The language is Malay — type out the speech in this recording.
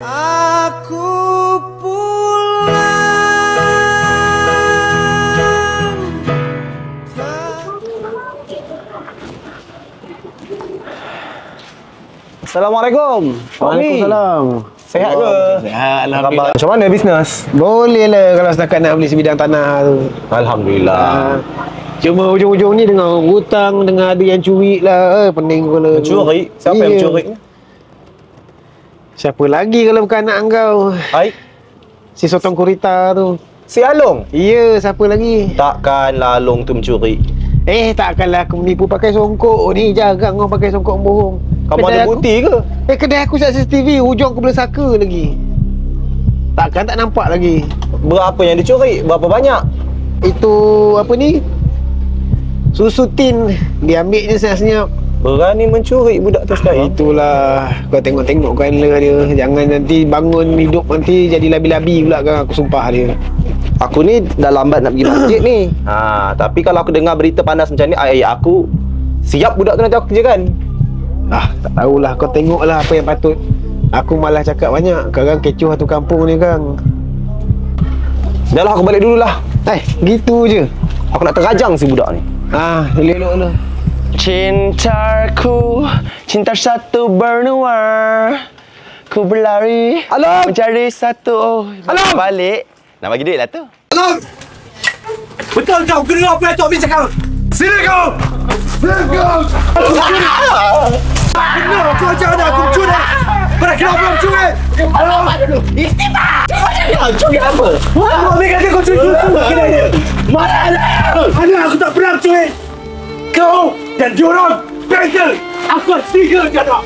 Aku pulang. Assalamualaikum. Waalaikumsalam. Sehat ke? Sehat, alhamdulillah. Macam mana bisnes? Boleh lah kalau setakat nak beli sebidang tanah tu. Alhamdulillah. Cuma ujung-ujung ni dengan hutang, dengan ada yang curi lah. Pening kepala. Mencuri? Siapa yang mencuri? Siapa lagi kalau bukan anak kau? Hai. Si Sotong Kurita tu. Si Along? Ya, siapa lagi? Takkanlah Along tu mencuri. Takkanlah aku menipu pakai songkok ni. Jarang orang pakai songkok bohong. Kamu ada bukti ke? Kedai aku siap CCTV, hujung aku boleh saka lagi. Takkan tak nampak lagi. Berapa yang dicuri? Berapa banyak? Itu apa ni? Susu tin. Dia ambil je senyap-senyap. Berani mencuri budak tu sekarang. Itulah. Kau tengok-tengok handler dia. Jangan nanti bangun hidup nanti jadi labi-labi pula kan. Aku sumpah dia. Aku ni dah lambat nak pergi masjid ni. Tapi kalau aku dengar berita panas macam ni, aku siap budak tu nanti aku kerjakan. Tak tahulah. Kau tengoklah apa yang patut. Aku malah cakap banyak. Sekarang kecoh satu kampung ni kan. Dah lah, aku balik dululah. Gitu je. Aku nak terajang si budak ni. Elok-elok lah. Cintaku, cinta satu benua. Ku berlari Along! mencari satu. Along! Balik. Nak bagi duit lah tu. Along! Betul kau kena apa yang Tok Min cakap? Sini kau! Sini kau! Benar kau jangan aku mencuri! Pada kenapa aku mencuri? Along! Istimewa! Curi apa? Tok Min kata kau curi susu kedai dia! Mana? Aku tak pernah mencuri! Kau dan diorang bengkel! Aku tiga je nak!